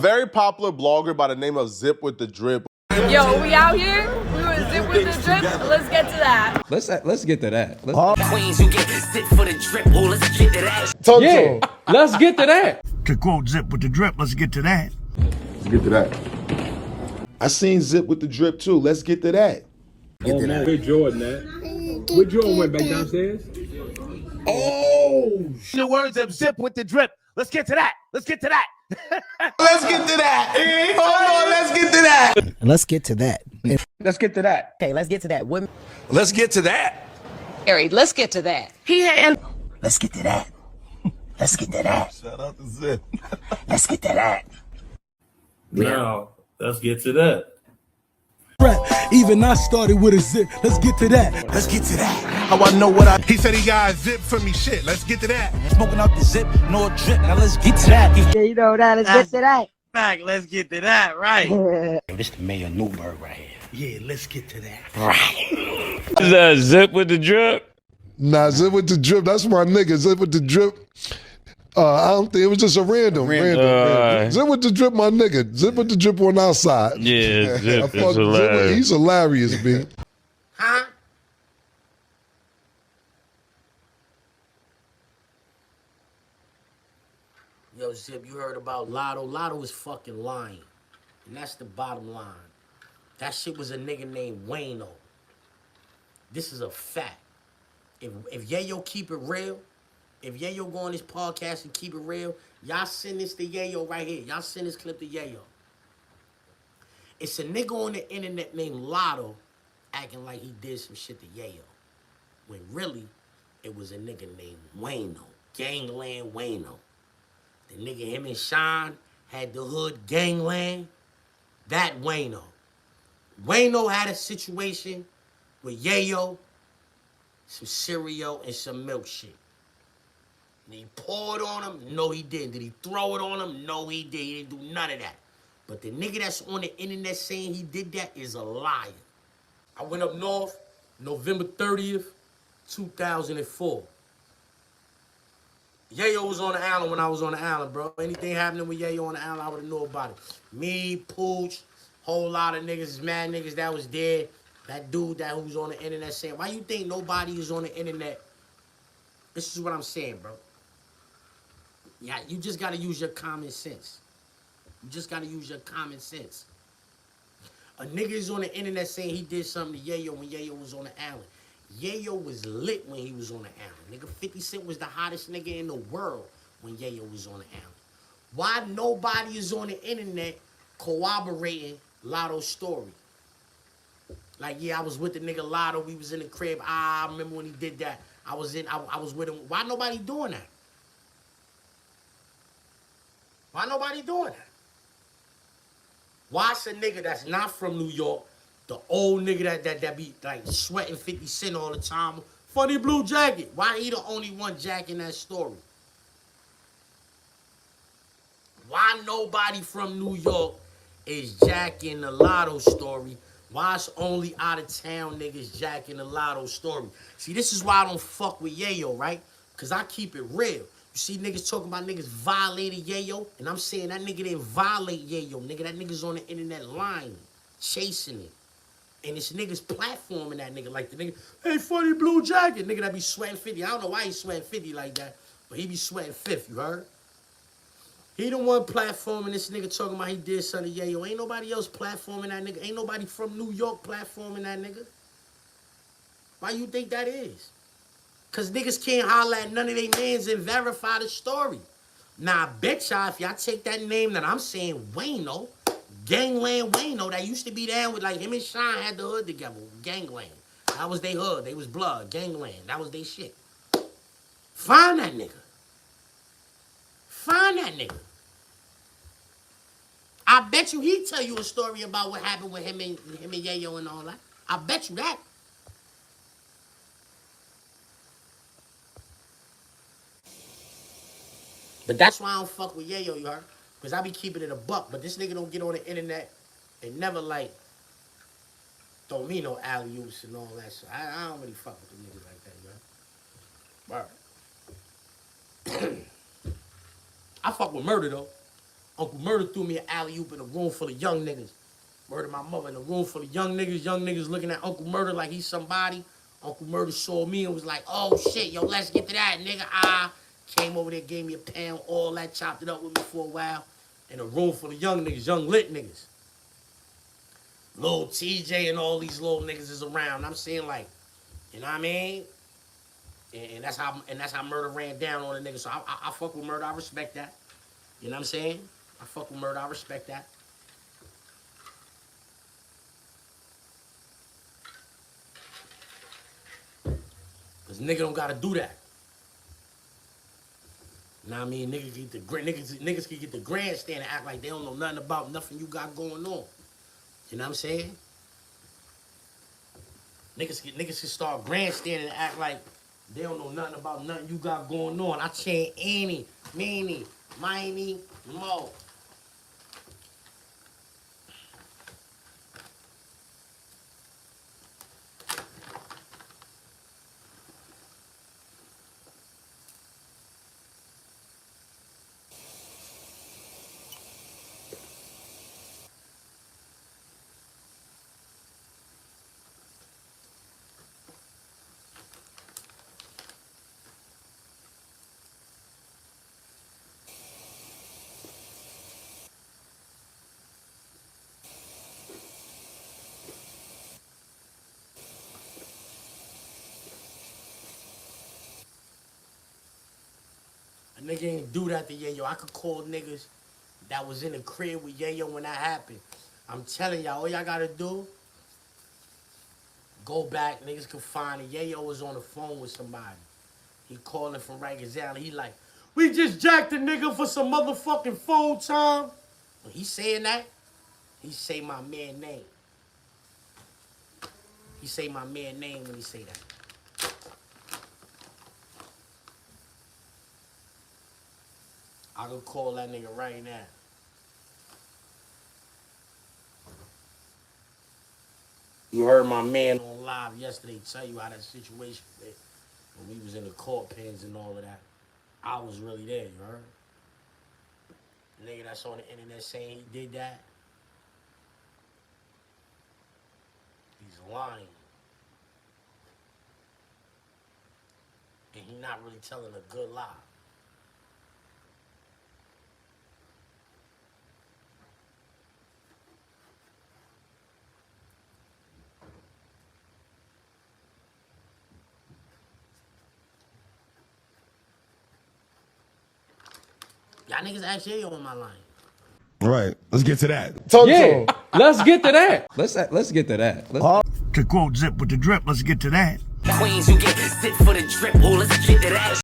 Very popular blogger by the name of Zip with the Drip. Yo, we out here. We were Zip with the Drip. Let's get to that. Let's get to that. Queens, you get Zip for the Drip. Oh, let's get to that. Yeah, let's get to that. To quote Zip with the Drip, let's get to that. Let's get to that. I seen Zip with the Drip too. Let's get to that. Oh man, good Jordan, man. Where Jordan went back downstairs? Oh, the words of Zip with the Drip. Let's get to that. Let's get to that. Let's get to that. Hold on, let's get to that. Let's get to that. Let's get to that. Okay, let's get to that. Women. Let's get to that. Harry, let's get to that. Let's get to that. Let's get to that. Shout out to Zip. Let's get to that. Now, let's get to that. Even I started with a zip. Let's get to that. Let's get to that. How I know what I. He said he got a zip for me. Shit. Let's get to that. Smoking out the zip, no drip. Now let's get to that. Yeah, you know that. Let's get to that. Back, let's get to that, right? This the Mayor Newberg right here. Yeah, let's get to that. Is that Zip with the Drip? Nah, Zip with the Drip. That's my nigga. Zip with the Drip. I don't think it was just a random. Zip with the Drip, my nigga. Zip with the Drip on our side. Yeah, Zip is hilarious. He's hilarious, B. Huh? Yo, Zip, you heard about Lotto? Lotto is fucking lying. And that's the bottom line. That shit was a nigga named Wayno. This is a fact. If Yayo keep it real, if Yayo go on this podcast and keep it real, y'all send this to Yayo right here. Y'all send this clip to Yayo. It's a nigga on the internet named Lotto acting like he did some shit to Yayo. When really, it was a nigga named Wayno. Gangland Wayno. The nigga, him and Sean had the hood gangland. That Wayno. Wayno had a situation with Yayo, some cereal and some milk shit. Did he pour it on him? No, he didn't. Did he throw it on him? No, he did. He didn't do none of that. But the nigga that's on the internet saying he did that is a liar. I went up north November 30th, 2004. Yayo was on the island when I was on the island, bro. Anything happening with Yayo on the island, I would have known about it. Me, Pooch, whole lot of niggas, mad niggas that was there. That dude that who's on the internet saying, why you think nobody is on the internet? This is what I'm saying, bro. Yeah, you just gotta use your common sense. You just gotta use your common sense. A nigga is on the internet saying he did something to Yayo when Yayo was on the island. Yayo was lit when he was on the island. Nigga, 50 Cent was the hottest nigga in the world when Yayo was on the island. Why nobody is on the internet corroborating Lotto's story? Like, yeah, I was with the nigga Lotto. We was in the crib. I remember when he did that. I was with him. Why nobody doing that? Why nobody doing that? Why's a nigga that's not from New York, the old nigga that be like sweating 50 Cent all the time, funny blue jacket? Why he the only one jacking that story? Why nobody from New York is jacking the Lotto story? Why it's only out of town niggas jacking the Lotto story? See, this is why I don't fuck with Yayo, right? Because I keep it real. You see niggas talking about niggas violated Yayo, and I'm saying that nigga didn't violate Yayo, nigga. That nigga's on the internet lying, chasing it. And this nigga's platforming that nigga like the nigga, hey, funny blue jacket. Nigga that be sweating 50. I don't know why he sweating 50 like that, but he be sweating 50, you heard? He the one platforming this nigga talking about he did something to Yayo. Ain't nobody else platforming that nigga. Ain't nobody from New York platforming that nigga. Why you think that is? Because niggas can't holler at none of their names and verify the story. Now, I bet y'all, if y'all take that name that I'm saying, Wayno, Gangland Wayno, that used to be down with, like, him and Sean had the hood together. Gangland. That was they hood. They was blood. Gangland. That was they shit. Find that nigga. Find that nigga. I bet you he tell you a story about what happened with him and Yayo and all that. I bet you that. But that's why I don't fuck with Yayo, you heard? Because I be keeping it a buck. But this nigga don't get on the internet and never, like, throw me no alley-oops and all that shit. I don't really fuck with the niggas like that, you heard? Word. I fuck with Murda, though. Uncle Murda threw me an alley-oop in a room full of young niggas. Murdered my mother in a room full of young niggas looking at Uncle Murda like he's somebody. Uncle Murda saw me and was like, oh shit, yo, let's get to that, nigga. Came over there, gave me a pound, all that, chopped it up with me for a while. In a room full of young niggas, young lit niggas. Lil TJ and all these little niggas is around. I'm saying, like, you know what I mean? And that's how Murda ran down on the niggas. So I fuck with Murda, I respect that. You know what I'm saying? I fuck with Murda, I respect that. Cause nigga don't gotta do that. Know what I mean? Niggas can get the grandstand and act like they don't know nothing about nothing you got going on. You know what I'm saying? Niggas can start grandstanding and act like they don't know nothing about nothing you got going on. I chant any, meany, miny, mo. A nigga ain't do that to Yayo. I could call niggas that was in the crib with Yayo when that happened. I'm telling y'all, all y'all gotta do, go back, niggas can find it. Yayo was on the phone with somebody. He calling from Rikers Island. He like, we just jacked a nigga for some motherfucking phone time. When he saying that, he say my man name. He say my man name when he say that. I could call that nigga right now. You heard my man on live yesterday tell you how that situation went when we was in the court pens and all of that. I was really there, you heard? The nigga that's on the internet saying he did that, he's lying. And he not really telling a good lie. Y'all niggas ask Yayo on my line. All right, let's get to that. Yeah, let's get to that. Let's get to that. To quote Zip with the drip, let's get to that. Queens who get zip for the drip. Oh, let's get to that.